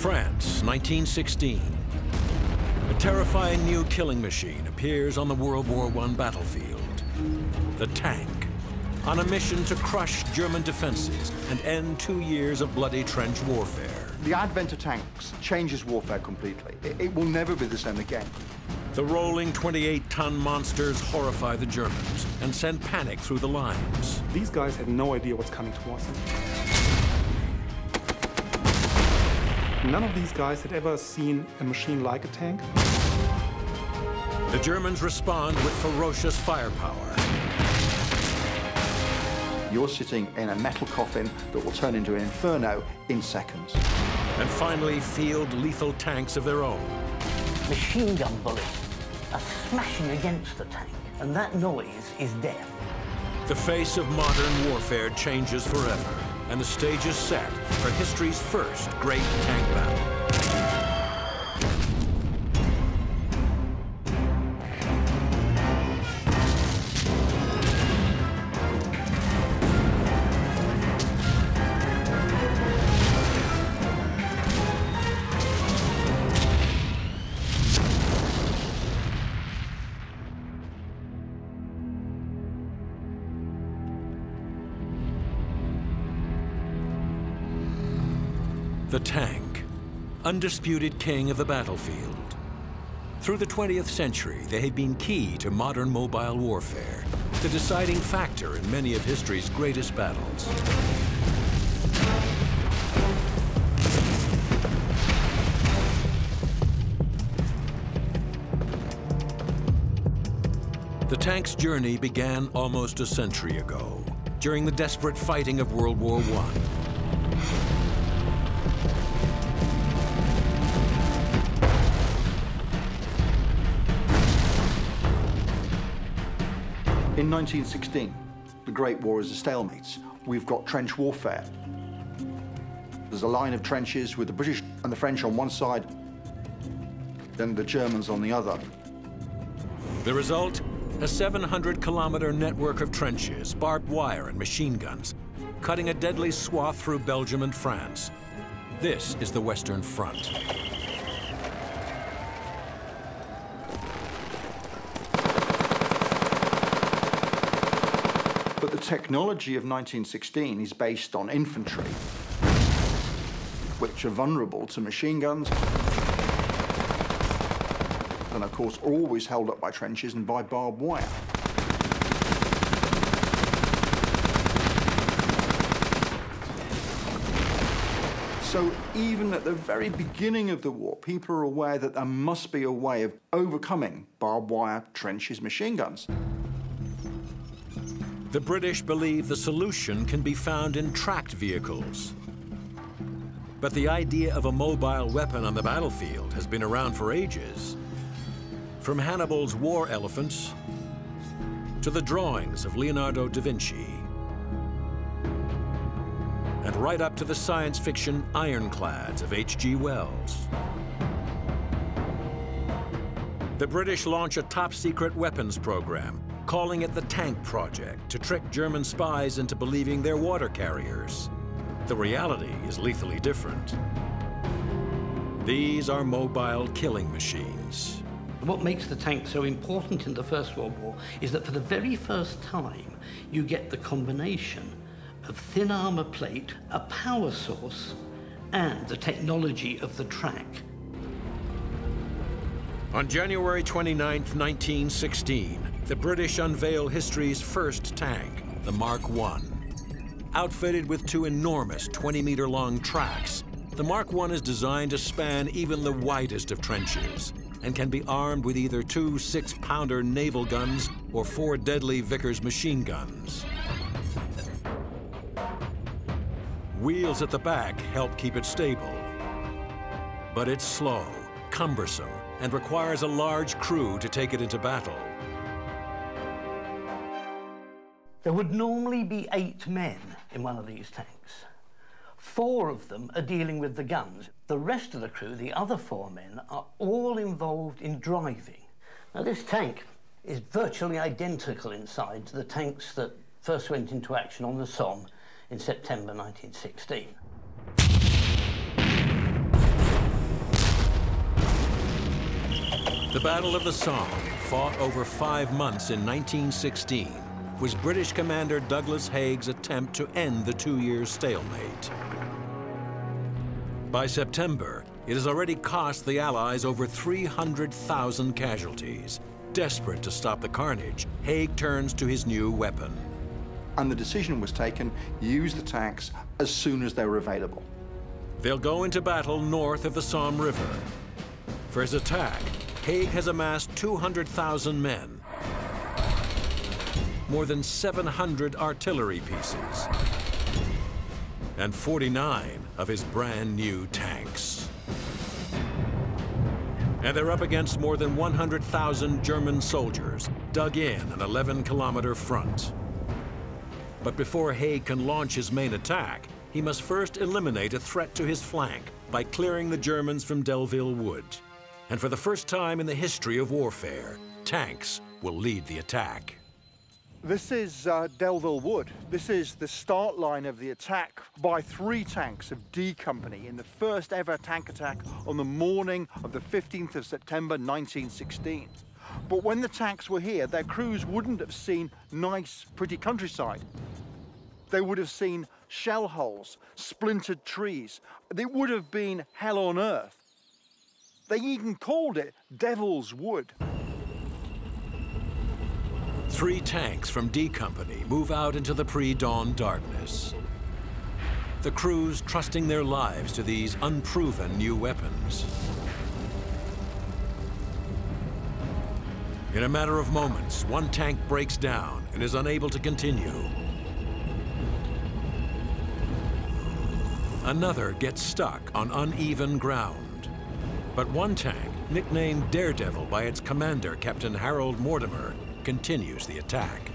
France, 1916. A terrifying new killing machine appears on the World War I battlefield. The tank, on a mission to crush German defenses and end 2 years of bloody trench warfare. The advent of tanks changes warfare completely. It will never be the same again. The rolling 28-ton monsters horrify the Germans and send panic through the lines. These guys had no idea what's coming towards them. None of these guys had ever seen a machine like a tank. The Germans respond with ferocious firepower. You're sitting in a metal coffin that will turn into an inferno in seconds. And finally field lethal tanks of their own. Machine gun bullets are smashing against the tank, and that noise is death. The face of modern warfare changes forever, and the stage is set for history's first great tank battle. The tank, undisputed king of the battlefield. Through the 20th century, they have been key to modern mobile warfare, the deciding factor in many of history's greatest battles. The tank's journey began almost a century ago, during the desperate fighting of World War I. In 1916, the Great War is a stalemate. We've got trench warfare. There's a line of trenches with the British and the French on one side, then the Germans on the other. The result? A 700-kilometer network of trenches, barbed wire, and machine guns, cutting a deadly swath through Belgium and France. This is the Western Front. But the technology of 1916 is based on infantry, which are vulnerable to machine guns, and of course are always held up by trenches and by barbed wire. So even at the very beginning of the war, people are aware that there must be a way of overcoming barbed wire, trenches, machine guns. The British believe the solution can be found in tracked vehicles. But the idea of a mobile weapon on the battlefield has been around for ages. From Hannibal's war elephants to the drawings of Leonardo da Vinci, and right up to the science fiction ironclads of H.G. Wells. The British launch a top-secret weapons program, calling it the Tank Project, to trick German spies into believing they're water carriers. The reality is lethally different. These are mobile killing machines. What makes the tank so important in the First World War is that for the very first time, you get the combination of thin armor plate, a power source, and the technology of the track. On January 29, 1916, the British unveil history's first tank, the Mark I. Outfitted with two enormous 20-meter-long tracks, the Mark I is designed to span even the widest of trenches and can be armed with either two 6-pounder naval guns or 4 deadly Vickers machine guns. Wheels at the back help keep it stable. But it's slow, cumbersome, and requires a large crew to take it into battle. There would normally be 8 men in one of these tanks. 4 of them are dealing with the guns. The rest of the crew, the other 4 men, are all involved in driving. Now, this tank is virtually identical inside to the tanks that first went into action on the Somme in September 1916. The Battle of the Somme, fought over 5 months in 1916, was British Commander Douglas Haig's attempt to end the 2-year stalemate. By September, it has already cost the Allies over 300,000 casualties. Desperate to stop the carnage, Haig turns to his new weapon. And the decision was taken, use the tanks as soon as they were available. They'll go into battle north of the Somme River. For his attack, Haig has amassed 200,000 men, more than 700 artillery pieces, and 49 of his brand new tanks. And they're up against more than 100,000 German soldiers dug in an 11-kilometer front. But before Haig can launch his main attack, he must first eliminate a threat to his flank by clearing the Germans from Delville Wood. And for the first time in the history of warfare, tanks will lead the attack. This is Delville Wood. This is the start line of the attack by 3 tanks of D Company in the first ever tank attack on the morning of the 15th of September 1916. But when the tanks were here, their crews wouldn't have seen nice, pretty countryside. They would have seen shell holes, splintered trees. It would have been hell on earth. They even called it Devil's Wood. 3 tanks from D Company move out into the pre-dawn darkness. The crews trusting their lives to these unproven new weapons. In a matter of moments, one tank breaks down and is unable to continue. Another gets stuck on uneven ground. But one tank, nicknamed Daredevil by its commander, Captain Harold Mortimer, continues the attack.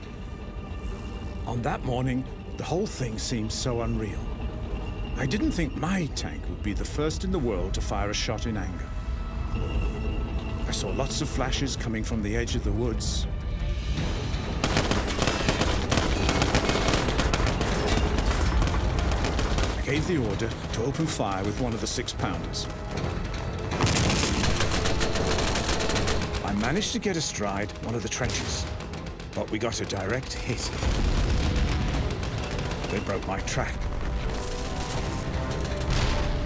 On that morning, the whole thing seemed so unreal. I didn't think my tank would be the first in the world to fire a shot in anger. I saw lots of flashes coming from the edge of the woods. I gave the order to open fire with one of the 6-pounders. I managed to get astride one of the trenches, but we got a direct hit. They broke my track.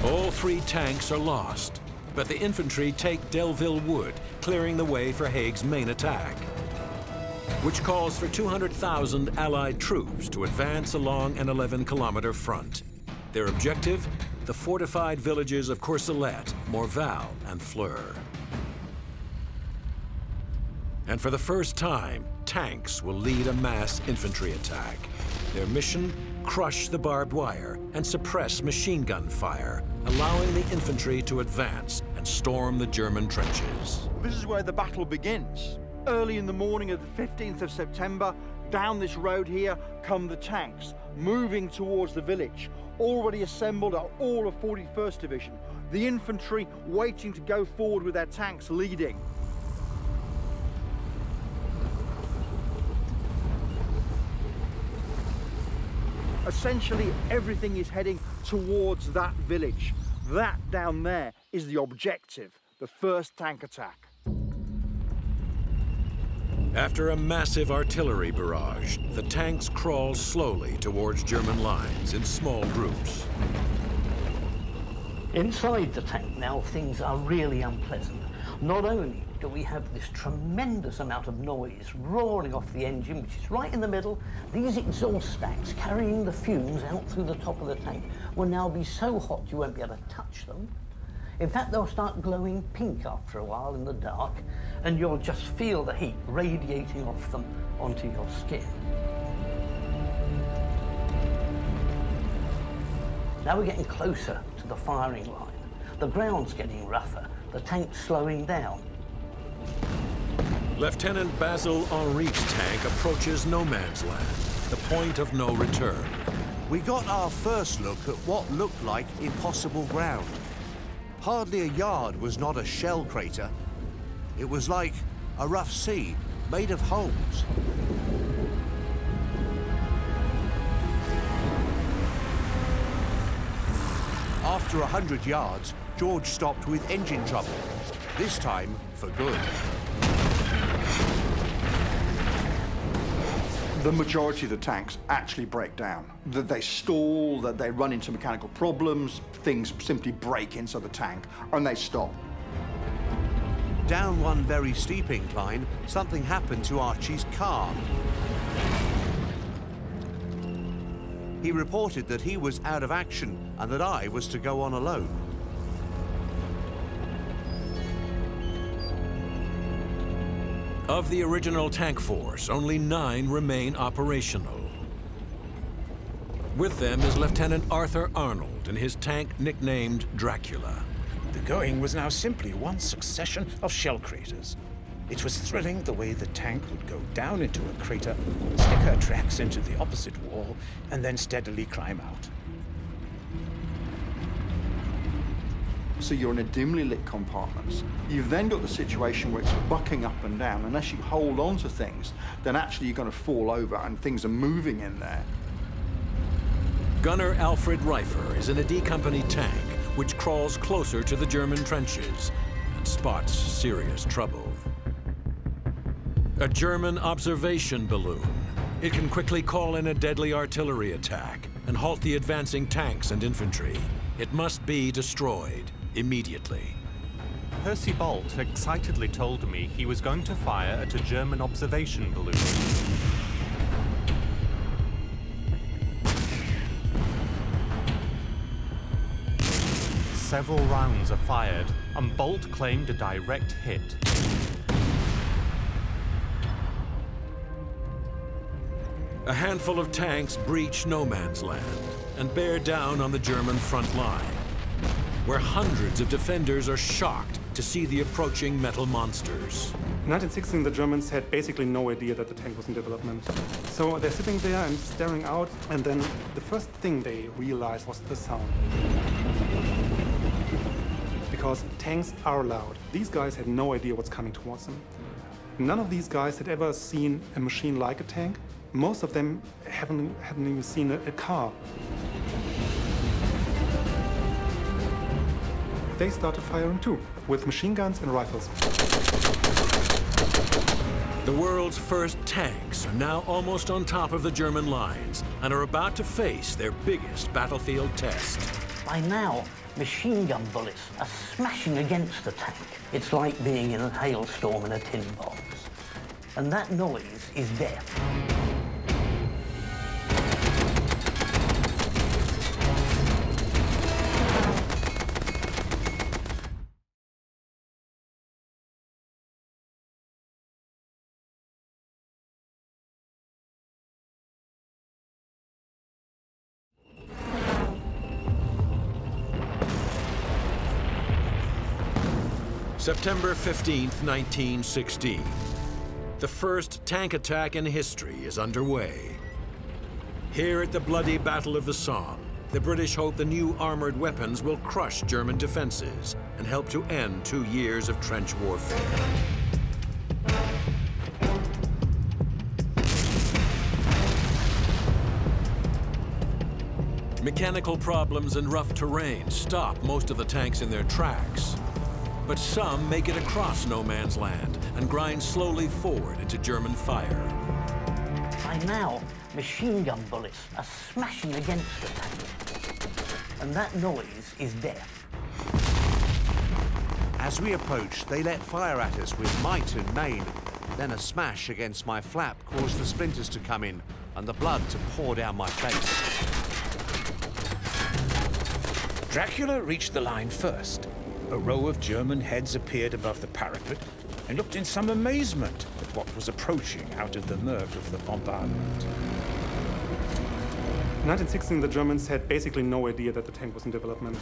All 3 tanks are lost, but the infantry take Delville Wood, clearing the way for Haig's main attack, which calls for 200,000 Allied troops to advance along an 11-kilometer front. Their objective? The fortified villages of Courcelette, Morval, and Fleur. And for the first time, tanks will lead a mass infantry attack. Their mission? Crush the barbed wire and suppress machine gun fire, allowing the infantry to advance and storm the German trenches. This is where the battle begins. Early in the morning of the 15th of September, down this road here come the tanks, moving towards the village, already assembled are all of 41st Division. The infantry waiting to go forward with their tanks leading. Essentially, everything is heading towards that village. That down there is the objective, the first tank attack. After a massive artillery barrage, the tanks crawl slowly towards German lines in small groups. Inside the tank now, things are really unpleasant. Not only do we have this tremendous amount of noise roaring off the engine, which is right in the middle, these exhaust stacks carrying the fumes out through the top of the tank will now be so hot you won't be able to touch them. In fact, they'll start glowing pink after a while in the dark, and you'll just feel the heat radiating off them onto your skin. Now we're getting closer to the firing line. The ground's getting rougher, the tank's slowing down. Lieutenant Basil Henrique's tank approaches no man's land, the point of no return. We got our first look at what looked like impossible ground. Hardly a yard was not a shell crater. It was like a rough sea made of holes. After 100 yards, George stopped with engine trouble. this time for good. The majority of the tanks actually break down. That they stall, that they run into mechanical problems, things simply break inside the tank, and they stop. Down one very steep incline, something happened to Archie's car. He reported that he was out of action and that I was to go on alone. Of the original tank force, only 9 remain operational. With them is Lieutenant Arthur Arnold and his tank nicknamed Dracula. The going was now simply one succession of shell craters. It was thrilling the way the tank would go down into a crater, stick her tracks into the opposite wall, and then steadily climb out. So you're in a dimly lit compartment. You've then got the situation where it's bucking up and down. Unless you hold on to things, then actually you're going to fall over and things are moving in there. Gunner Alfred Reifer is in a D Company tank which crawls closer to the German trenches and spots serious trouble. A German observation balloon. It can quickly call in a deadly artillery attack and halt the advancing tanks and infantry. It must be destroyed immediately. Percy Bolt excitedly told me he was going to fire at a German observation balloon. Several rounds are fired, and Bolt claimed a direct hit. A handful of tanks breach no man's land and bear down on the German front line, where hundreds of defenders are shocked to see the approaching metal monsters. In 1916, the Germans had basically no idea that the tank was in development. So they're sitting there and staring out, and then the first thing they realized was the sound. Because tanks are loud. These guys had no idea what's coming towards them. None of these guys had ever seen a machine like a tank. Most of them hadn't even seen a car. They started firing too, with machine guns and rifles. The world's first tanks are now almost on top of the German lines and are about to face their biggest battlefield test. By now, machine gun bullets are smashing against the tank. It's like being in a hailstorm in a tin box. And that noise is death. September 15th, 1916. The first tank attack in history is underway. Here at the bloody Battle of the Somme, the British hope the new armored weapons will crush German defenses and help to end 2 years of trench warfare. Mechanical problems and rough terrain stop most of the tanks in their tracks. But some make it across no man's land and grind slowly forward into German fire. By now, machine gun bullets are smashing against the tank. And that noise is death. As we approached, they let fire at us with might and main. Then a smash against my flap caused the splinters to come in and the blood to pour down my face. Dracula reached the line first. A row of German heads appeared above the parapet and looked in some amazement at what was approaching out of the murk of the bombardment. In 1916, the Germans had basically no idea that the tank was in development.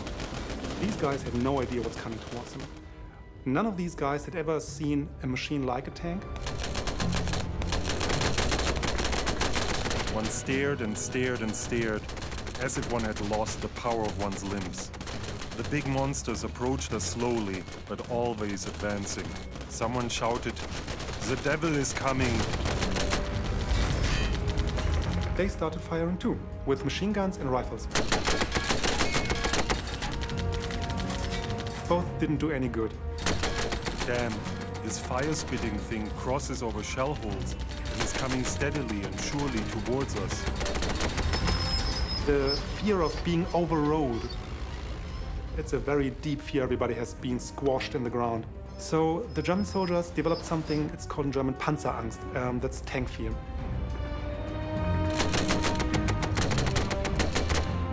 These guys had no idea what's coming towards them. None of these guys had ever seen a machine like a tank. One stared and stared and stared, as if one had lost the power of one's limbs. The big monsters approached us slowly, but always advancing. Someone shouted, "The devil is coming!" They started firing too, with machine guns and rifles. Both didn't do any good. dam, this fire-spitting thing crosses over shell holes and is coming steadily and surely towards us. The fear of being overrolled. It's a very deep fear everybody has been squashed in the ground. So the German soldiers developed something, it's called in German Panzerangst, that's tank fear.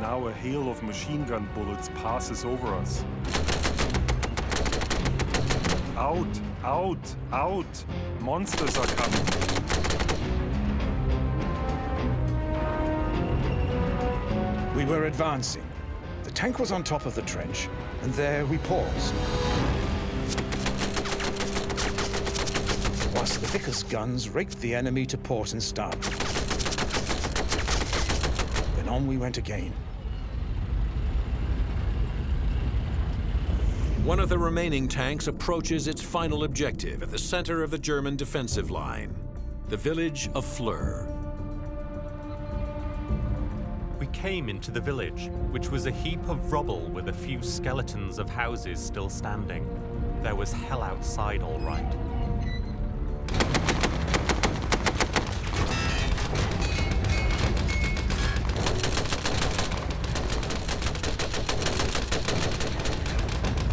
Now a hail of machine gun bullets passes over us. Out, out, out! Monsters are coming. We were advancing. The tank was on top of the trench, and there we paused. Whilst the Vickers guns raked the enemy to port and starboard. Then on we went again. One of the remaining tanks approaches its final objective at the center of the German defensive line, the village of Fleur. We came into the village, which was a heap of rubble with a few skeletons of houses still standing. There was hell outside, all right.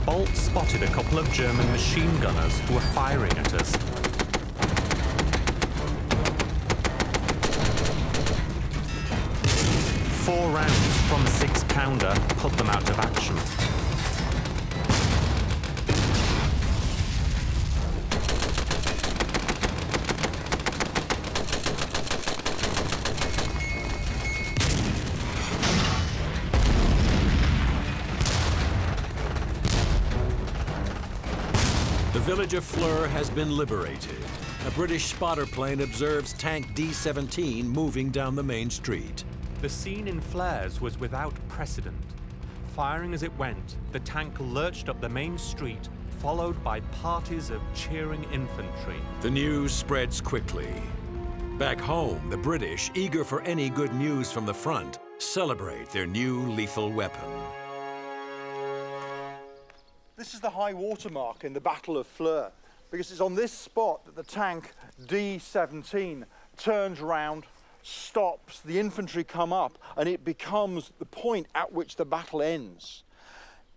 Bolt spotted a couple of German machine gunners who were firing at us. Four rounds from a 6-pounder put them out of action. The village of Fleur has been liberated. A British spotter plane observes tank D-17 moving down the main street. The scene in flares was without precedent. Firing as it went, the tank lurched up the main street, followed by parties of cheering infantry. The news spreads quickly. Back home, the British, eager for any good news from the front, celebrate their new lethal weapon. This is the high water mark in the Battle of Fleur, because it's on this spot that the tank D-17 turns round, stops, the infantry come up, and it becomes the point at which the battle ends.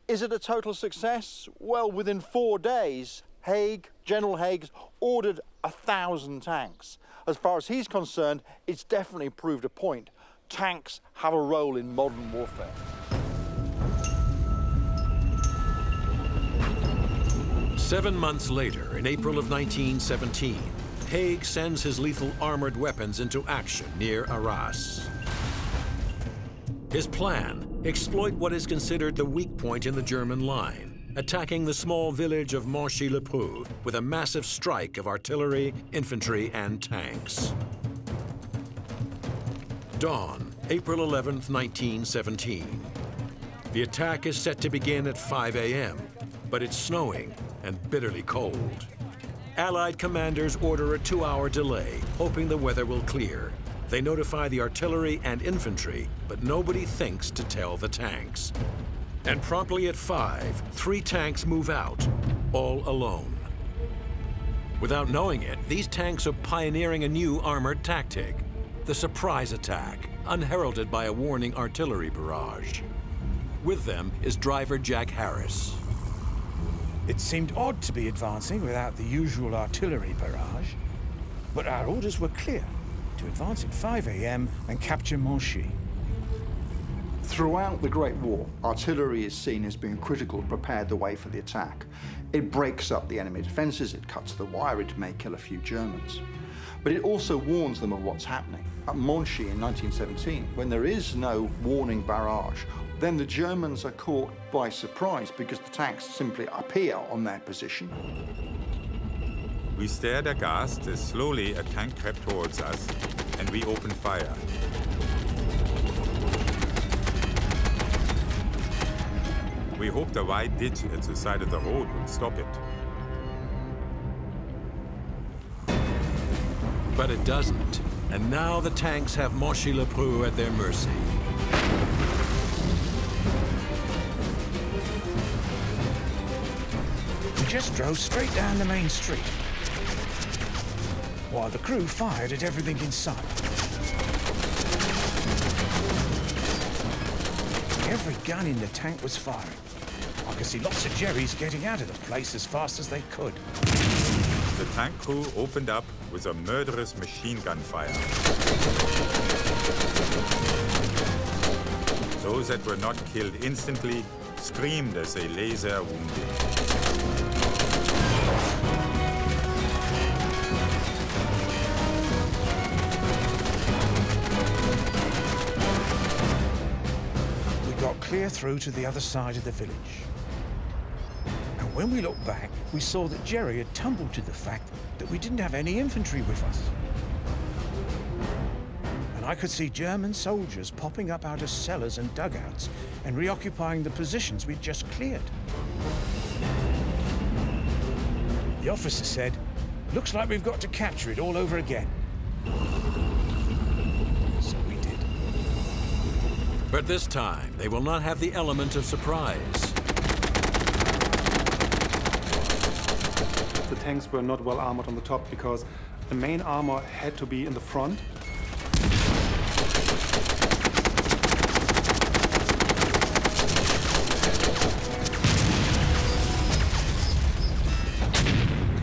Is it a total success? Well, within 4 days, General Haig's ordered 1,000 tanks. As far as he's concerned, it's definitely proved a point. Tanks have a role in modern warfare. Seven months later, in April of 1917, Haig sends his lethal armored weapons into action near Arras. His plan: exploit what is considered the weak point in the German line, attacking the small village of MONCHY-LE-PREUX with a massive strike of artillery, infantry, and tanks. Dawn, April 11th, 1917. The attack is set to begin at 5 a.m., but it's snowing and bitterly cold. Allied commanders order a 2-hour delay, hoping the weather will clear. They notify the artillery and infantry, but nobody thinks to tell the tanks. And promptly at 5, 3 tanks move out, all alone. Without knowing it, these tanks are pioneering a new armored tactic: the surprise attack, unheralded by a warning artillery barrage. With them is driver Jack Harris. It seemed odd to be advancing without the usual artillery barrage, but our orders were clear: to advance at 5 a.m. and capture Monchy. Throughout the Great War, artillery is seen as being critical to prepare the way for the attack. It breaks up the enemy defenses, it cuts the wire, it may kill a few Germans. But it also warns them of what's happening. At Monchy in 1917, when there is no warning barrage, then the Germans are caught by surprise because the tanks simply appear on their position. We stared aghast as slowly a tank crept towards us, and we opened fire. We hoped a wide ditch at the side of the road would stop it. But it doesn't, and now the tanks have MONCHY-LE-PREUX at their mercy. The just drove straight down the main street, while the crew fired at everything in sight. Every gun in the tank was firing. I could see lots of Jerrys getting out of the place as fast as they could. The tank crew opened up with a murderous machine gun fire. Those that were not killed instantly screamed as they lay there wounded. We got clear through to the other side of the village. And when we looked back, we saw that Jerry had tumbled to the fact that we didn't have any infantry with us. And I could see German soldiers popping up out of cellars and dugouts and reoccupying the positions we'd just cleared. The officer said, "Looks like we've got to capture it all over again." So we did. But this time, they will not have the element of surprise. The tanks were not well armored on the top because the main armor had to be in the front.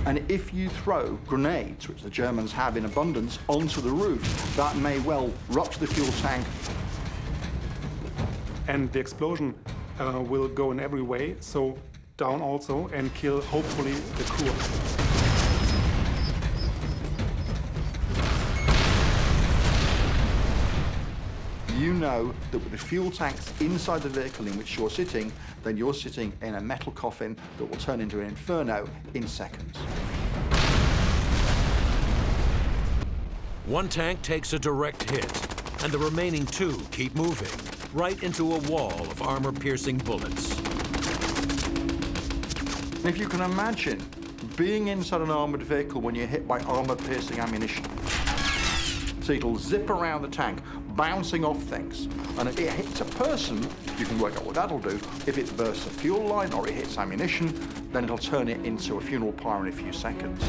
And if you throw grenades, which the Germans have in abundance, onto the roof, that may well rupture the fuel tank. And the explosion will go in every way, so down also, and kill, hopefully, the crew. You know that with the fuel tanks inside the vehicle in which you're sitting, then you're sitting in a metal coffin that will turn into an inferno in seconds. One tank takes a direct hit, and the remaining two keep moving, right into a wall of armor-piercing bullets. If you can imagine being inside an armored vehicle when you're hit by armor-piercing ammunition. So it'll zip around the tank, bouncing off things. And if it hits a person, you can work out what that'll do. If it bursts a fuel line or it hits ammunition, then it'll turn it into a funeral pyre in a few seconds.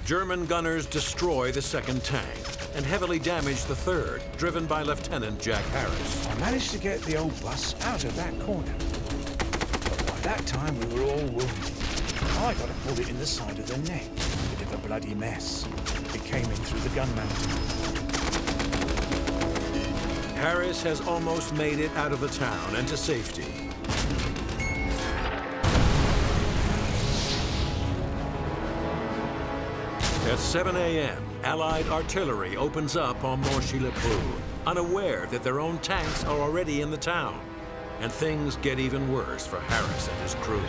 German gunners destroy the second tank and heavily damage the third, driven by Lieutenant Jack Harris. I managed to get the old bus out of that corner. But by that time, we were all wounded. I got a bullet in the side of the neck. A bit of a bloody mess. It came in through the gun mount. Harris has almost made it out of the town and to safety. At 7 a.m., Allied artillery opens up on MONCHY-LE-PREUX, unaware that their own tanks are already in the town. And things get even worse for Harris and his crew,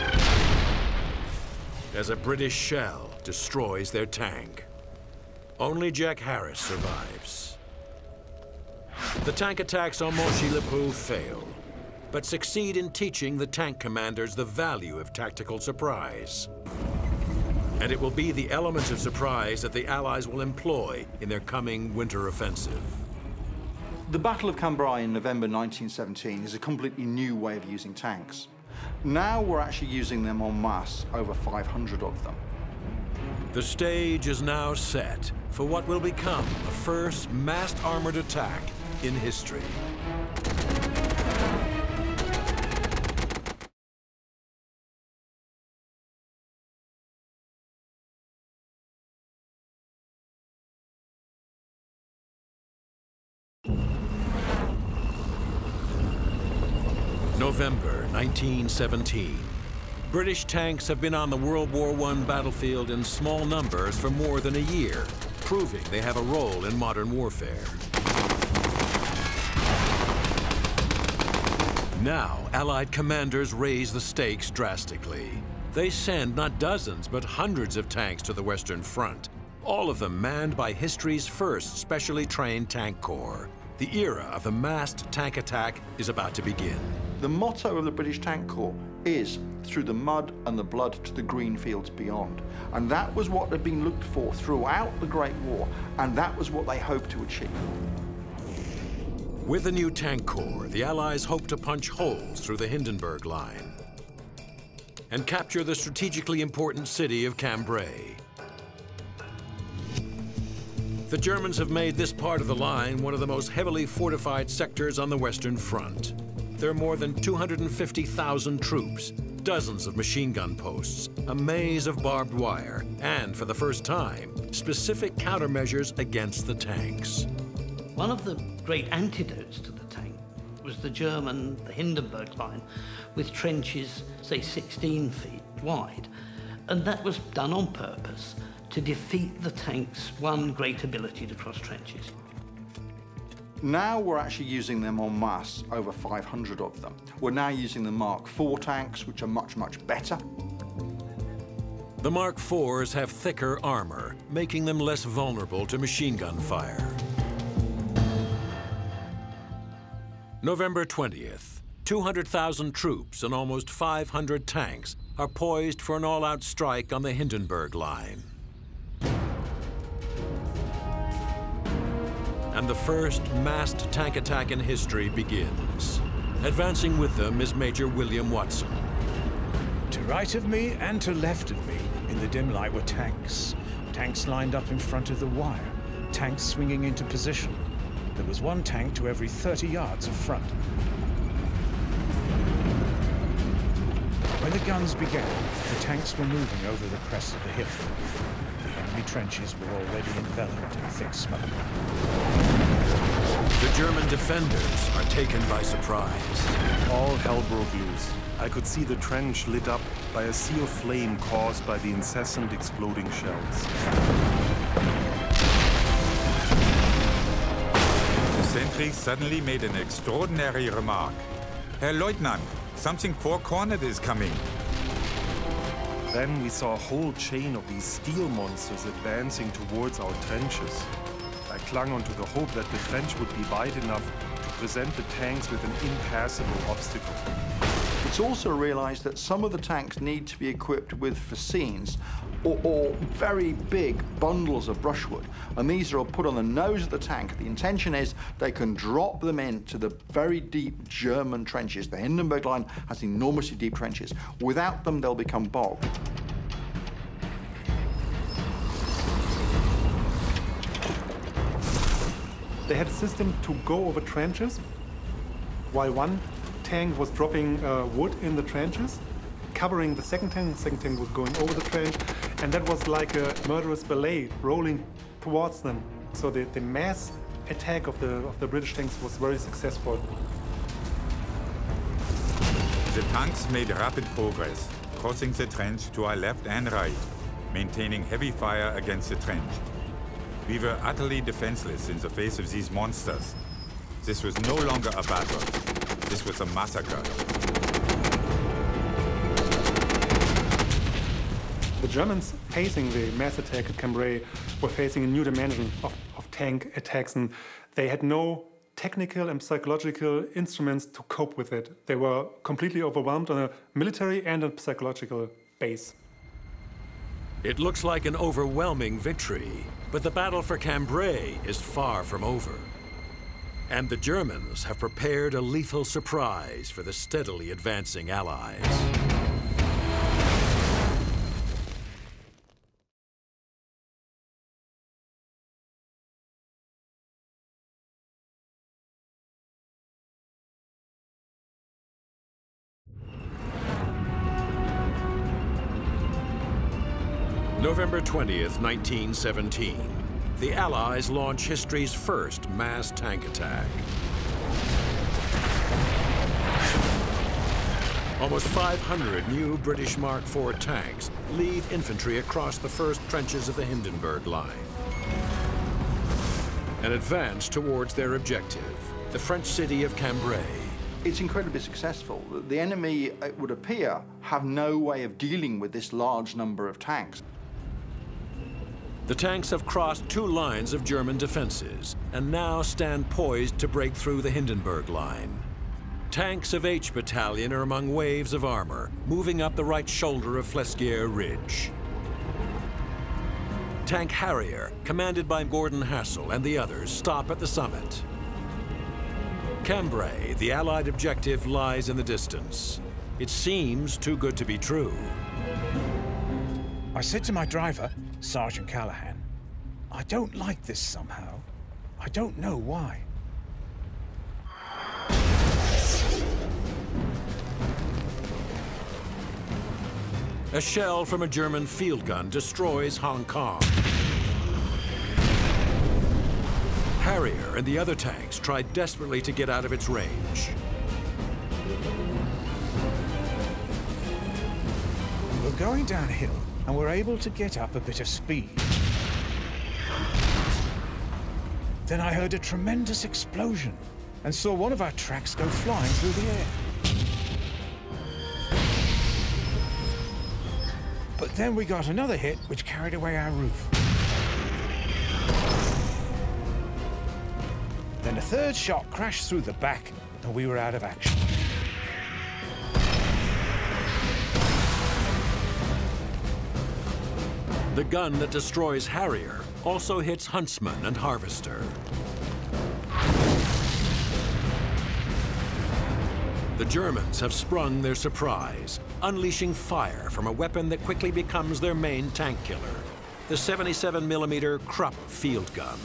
as a British shell destroys their tank. Only Jack Harris survives. The tank attacks on MONCHY-LE-PREUX fail, but succeed in teaching the tank commanders the value of tactical surprise. And it will be the element of surprise that the Allies will employ in their coming winter offensive. The Battle of Cambrai in November 1917 is a completely new way of using tanks. Now we're actually using them en masse, over 500 of them. The stage is now set for what will become the first massed armored attack in history. November 1917. British tanks have been on the World War I battlefield in small numbers for more than a year, proving they have a role in modern warfare. Now, Allied commanders raise the stakes drastically. They send not dozens, but hundreds of tanks to the Western Front, all of them manned by history's first specially trained tank corps. The era of the massed tank attack is about to begin. The motto of the British Tank Corps is through the mud and the blood to the green fields beyond. And that was what had been looked for throughout the Great War, and that was what they hoped to achieve. With the new Tank Corps, the Allies hoped to punch holes through the Hindenburg Line and capture the strategically important city of Cambrai. The Germans have made this part of the line one of the most heavily fortified sectors on the Western Front. There are more than 250,000 troops, dozens of machine gun posts, a maze of barbed wire, and for the first time, specific countermeasures against the tanks. One of the great antidotes to the tank was the Hindenburg Line, with trenches, say, 16 feet wide. And that was done on purpose to defeat the tank's one great ability to cross trenches. Now we're actually using them en masse, over 500 of them. We're now using the Mark IV tanks, which are much, much better. The Mark IVs have thicker armor, making them less vulnerable to machine gun fire. November 20th, 200,000 troops and almost 500 tanks are poised for an all-out strike on the Hindenburg Line. And the first massed tank attack in history begins. Advancing with them is Major William Watson. To right of me and to left of me, in the dim light, were tanks. Tanks lined up in front of the wire, tanks swinging into position. There was one tank to every 30 yards of front. When the guns began, the tanks were moving over the crest of the hill. The enemy trenches were already enveloped in thick smoke. The German defenders are taken by surprise. All hell broke loose. I could see the trench lit up by a sea of flame caused by the incessant exploding shells. The sentry suddenly made an extraordinary remark. Herr Leutnant, something four-cornered is coming. Then we saw a whole chain of these steel monsters advancing towards our trenches. I clung onto the hope that the trench would be wide enough to present the tanks with an impassable obstacle. It's also realized that some of the tanks need to be equipped with fascines or very big bundles of brushwood. And these are put on the nose of the tank. The intention is they can drop them into the very deep German trenches. The Hindenburg Line has enormously deep trenches. Without them, they'll become bogged. They had a system to go over trenches, while one tank was dropping wood in the trenches, covering the second tank was going over the trench, and that was like a murderous ballet rolling towards them. So the mass attack of the British tanks was very successful. The tanks made rapid progress, crossing the trench to our left and right, maintaining heavy fire against the trench. We were utterly defenseless in the face of these monsters. This was no longer a battle. This was a massacre. The Germans, facing the mass attack at Cambrai, were facing a new dimension of tank attacks, and they had no technical and psychological instruments to cope with it. They were completely overwhelmed on a military and a psychological base. It looks like an overwhelming victory, but the battle for Cambrai is far from over. And the Germans have prepared a lethal surprise for the steadily advancing Allies. November 20th, 1917. The Allies launch history's first mass tank attack. Almost 500 new British Mark IV tanks lead infantry across the first trenches of the Hindenburg Line and advance towards their objective, the French city of Cambrai. It's incredibly successful. The enemy, it would appear, have no way of dealing with this large number of tanks. The tanks have crossed two lines of German defenses and now stand poised to break through the Hindenburg Line. Tanks of H Battalion are among waves of armor, moving up the right shoulder of Flesquières Ridge. Tank Harrier, commanded by Gordon Hassel and the others, stop at the summit. Cambrai, the Allied objective, lies in the distance. It seems too good to be true. I said to my driver, Sergeant Callahan, I don't like this somehow. I don't know why. A shell from a German field gun destroys Hong Kong. Harrier and the other tanks tried desperately to get out of its range. We're going downhill, and we're able to get up a bit of speed. Then I heard a tremendous explosion and saw one of our tracks go flying through the air. But then we got another hit which carried away our roof. Then a third shot crashed through the back and we were out of action. The gun that destroys Harrier also hits Huntsman and Harvester. The Germans have sprung their surprise, unleashing fire from a weapon that quickly becomes their main tank killer, the 77mm Krupp field gun.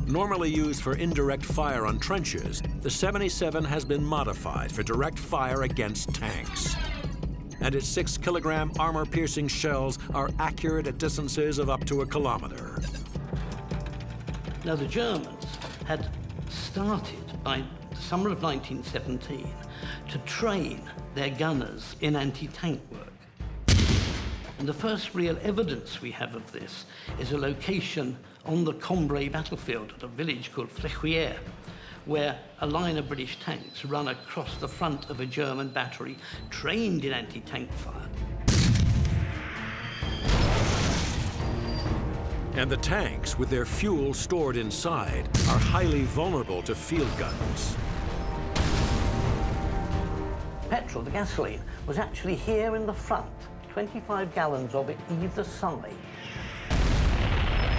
Normally used for indirect fire on trenches, the 77 has been modified for direct fire against tanks. And its 6-kilogram armor-piercing shells are accurate at distances of up to 1 kilometer. Now, the Germans had started by the summer of 1917 to train their gunners in anti-tank work. And the first real evidence we have of this is a location on the Cambrai battlefield at a village called Flesquières, where a line of British tanks run across the front of a German battery trained in anti-tank fire. And the tanks, with their fuel stored inside, are highly vulnerable to field guns. Petrol, the gasoline, was actually here in the front, 25 gallons of it either side.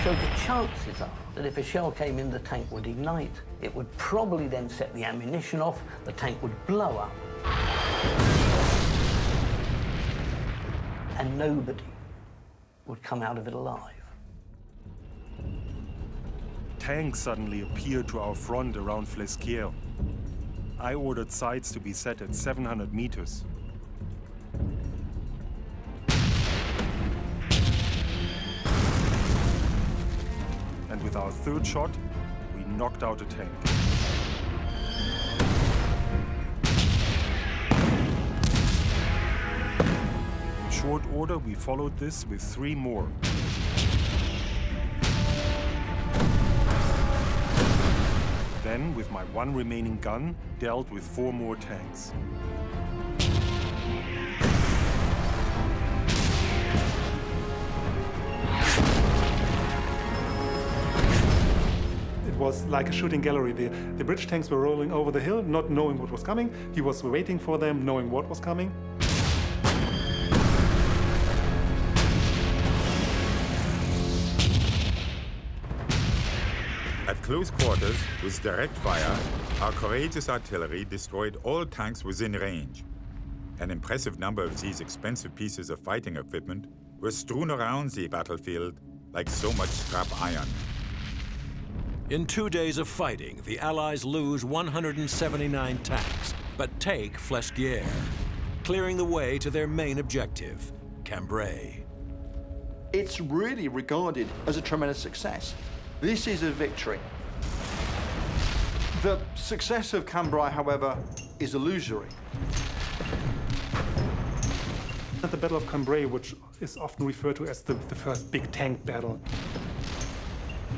So the chances are that if a shell came in, the tank would ignite. It would probably then set the ammunition off, the tank would blow up, and nobody would come out of it alive. Tanks suddenly appeared to our front around Flesquières. I ordered sights to be set at 700 meters. And with our third shot, we knocked out a tank. In short order, we followed this with 3 more. Then, with my 1 remaining gun, dealt with 4 more tanks. It was like a shooting gallery. The British tanks were rolling over the hill, not knowing what was coming. He was waiting for them, knowing what was coming. At close quarters, with direct fire, our courageous artillery destroyed all tanks within range. An impressive number of these expensive pieces of fighting equipment were strewn around the battlefield like so much scrap iron. In 2 days of fighting, the Allies lose 179 tanks, but take Flesquières, clearing the way to their main objective, Cambrai. It's really regarded as a tremendous success. This is a victory. The success of Cambrai, however, is illusory. At the Battle of Cambrai, which is often referred to as the first big tank battle.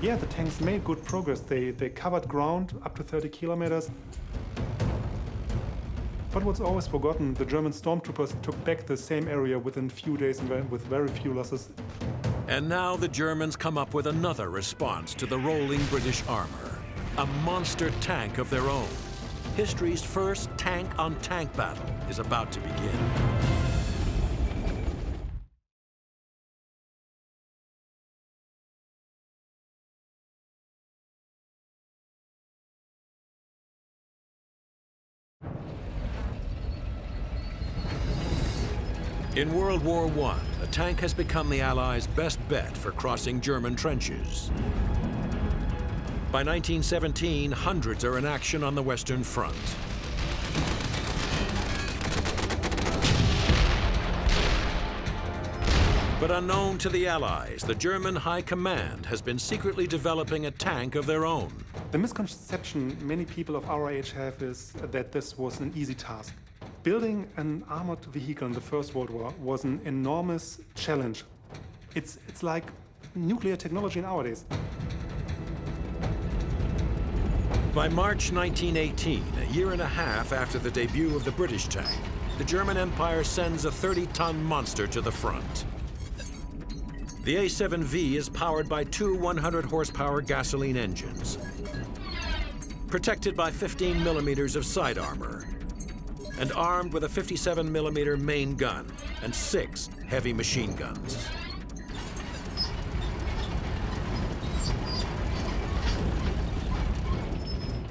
Yeah, the tanks made good progress. They covered ground up to 30 kilometers. But what's always forgotten, the German stormtroopers took back the same area within a few days and with very few losses. And now the Germans come up with another response to the rolling British armor, a monster tank of their own. history's first tank-on-tank battle is about to begin. In World War I, a tank has become the Allies' best bet for crossing German trenches. By 1917, hundreds are in action on the Western Front. But unknown to the Allies, the German High Command has been secretly developing a tank of their own. The misconception many people of our age have is that this was an easy task. Building an armored vehicle in the First World War was an enormous challenge. It's like nuclear technology nowadays. By March 1918, a year and a half after the debut of the British tank, the German Empire sends a 30-ton monster to the front. The A7V is powered by two 100-horsepower gasoline engines, protected by 15 millimeters of side armor, and armed with a 57mm main gun and 6 heavy machine guns.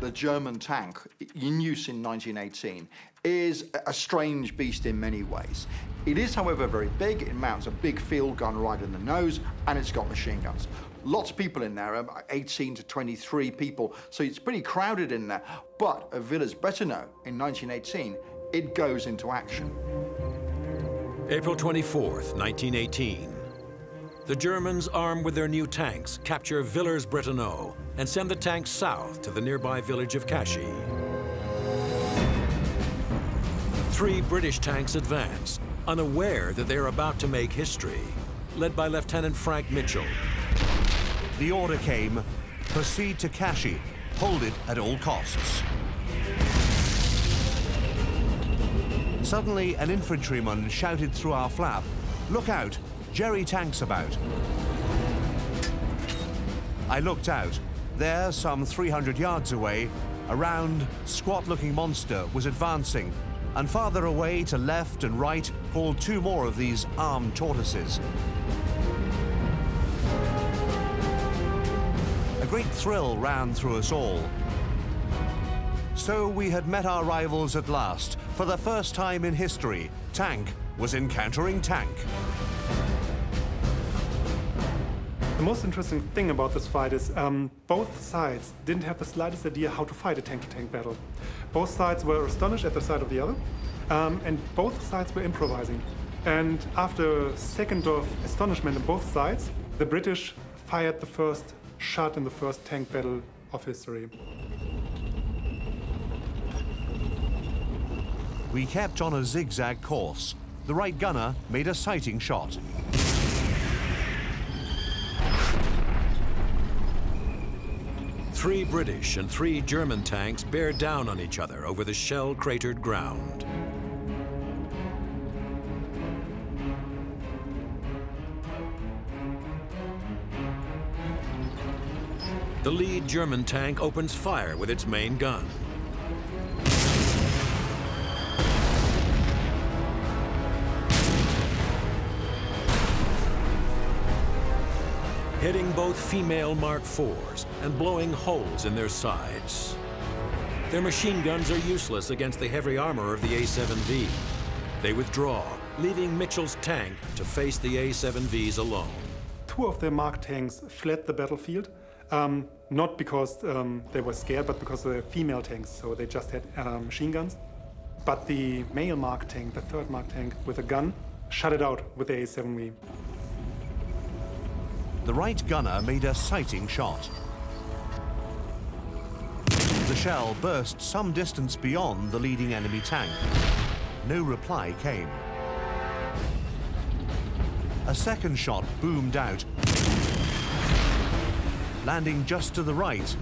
The German tank, in use in 1918, is a strange beast in many ways. It is, however, very big. It mounts a big field gun right in the nose, and it's got machine guns. Lots of people in there, 18 to 23 people, so it's pretty crowded in there. But at Villers Bretonneux in 1918, it goes into action. April 24th, 1918. The Germans, armed with their new tanks, capture Villers Bretonneux and send the tanks south to the nearby village of Cashy. 3 British tanks advance, unaware that they're about to make history, led by Lieutenant Frank Mitchell. The order came, proceed to Cashy, hold it at all costs. Suddenly, an infantryman shouted through our flap, "Look out, Jerry tank's about." I looked out. There, some 300 yards away, a round, squat-looking monster was advancing, and farther away to left and right hauled 2 more of these armed tortoises. A great thrill ran through us all. So we had met our rivals at last. For the first time in history, tank was encountering tank. The most interesting thing about this fight is both sides didn't have the slightest idea how to fight a tank-to-tank battle. Both sides were astonished at the sight of the other, and both sides were improvising. And after a second of astonishment on both sides, the British fired the first shot in the first tank battle of history. We kept on a zigzag course. The right gunner made a sighting shot. Three British and 3 German tanks bear down on each other over the shell-cratered ground. The lead German tank opens fire with its main gun. Hitting both female Mark IVs and blowing holes in their sides. Their machine guns are useless against the heavy armor of the A7V. They withdraw, leaving Mitchell's tank to face the A7Vs alone. 2 of the Mark tanks fled the battlefield, not because they were scared, but because they were female tanks, so they just had machine guns. But the male Mark tank, the 3rd Mark tank with a gun, shut it out with the A7V. The right gunner made a sighting shot. The shell burst some distance beyond the leading enemy tank. No reply came. A second shot boomed out, landing just to the right.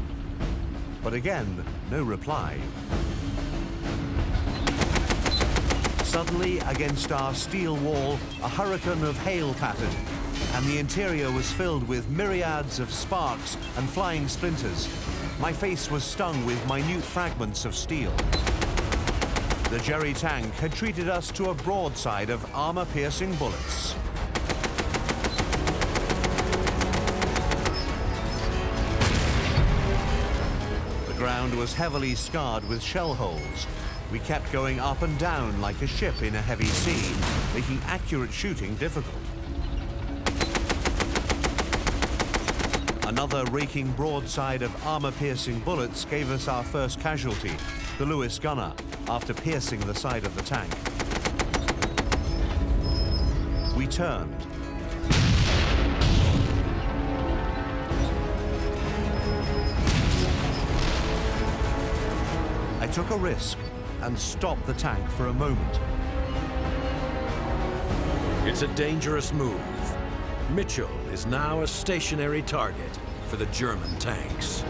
But again, no reply. Suddenly, against our steel wall, a hurricane of hail pattered, and the interior was filled with myriads of sparks and flying splinters. My face was stung with minute fragments of steel. The Jerry tank had treated us to a broadside of armor-piercing bullets. The ground was heavily scarred with shell holes. We kept going up and down like a ship in a heavy sea, making accurate shooting difficult. Another raking broadside of armor-piercing bullets gave us our first casualty, the Lewis gunner, after piercing the side of the tank. We turned. I took a risk and stopped the tank for a moment. It's a dangerous move. Mitchell is now a stationary target for the German tanks.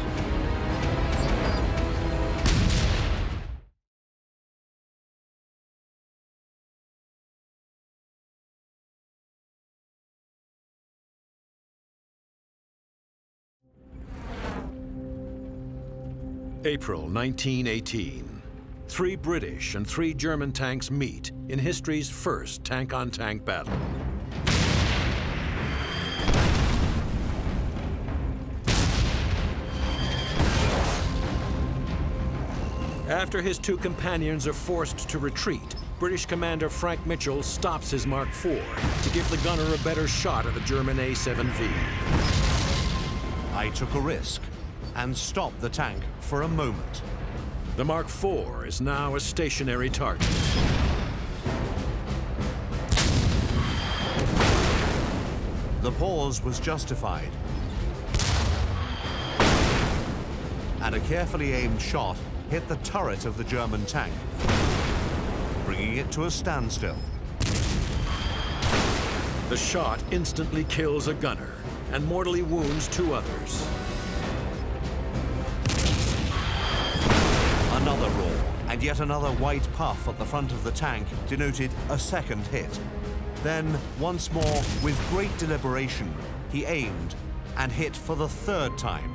April 1918. 3 British and 3 German tanks meet in history's first tank-on-tank battle. After his 2 companions are forced to retreat, British commander Frank Mitchell stops his Mark IV to give the gunner a better shot at the German A7V. I took a risk and stopped the tank for a moment. The Mark IV is now a stationary target. The pause was justified. And a carefully aimed shot hit the turret of the German tank, bringing it to a standstill. The shot instantly kills a gunner and mortally wounds 2 others. Another roar, and yet another white puff at the front of the tank denoted a second hit. Then, once more, with great deliberation, he aimed and hit for the 3rd time.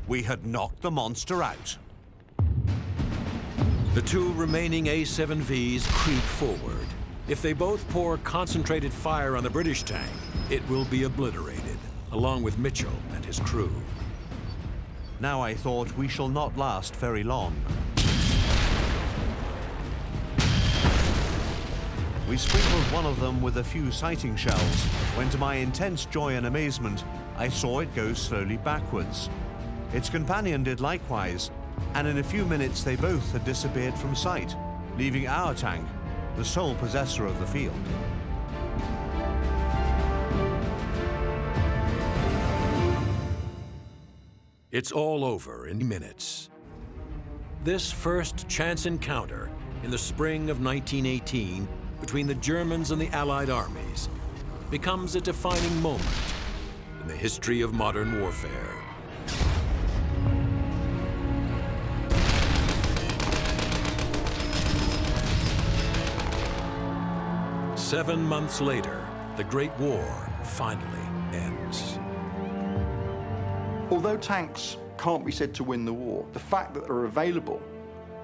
We had knocked the monster out. The 2 remaining A7Vs creep forward. If they both pour concentrated fire on the British tank, it will be obliterated, along with Mitchell and his crew. Now I thought we shall not last very long. We sprinkled one of them with a few sighting shells, when to my intense joy and amazement, I saw it go slowly backwards. Its companion did likewise, and in a few minutes they both had disappeared from sight, leaving our tank the sole possessor of the field. It's all over in minutes. This first chance encounter in the spring of 1918 between the Germans and the Allied armies becomes a defining moment in the history of modern warfare. Seven months later, the Great War finally ends. Although tanks can't be said to win the war, the fact that they're available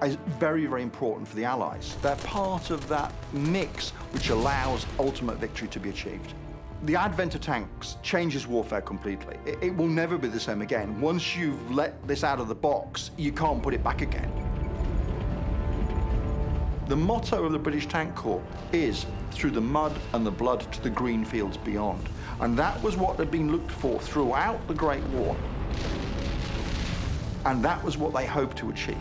is very, very important for the Allies. They're part of that mix which allows ultimate victory to be achieved. The advent of tanks changes warfare completely. It will never be the same again. Once you've let this out of the box, you can't put it back again. The motto of the British Tank Corps is through the mud and the blood to the green fields beyond. And that was what had been looked for throughout the Great War. And that was what they hoped to achieve.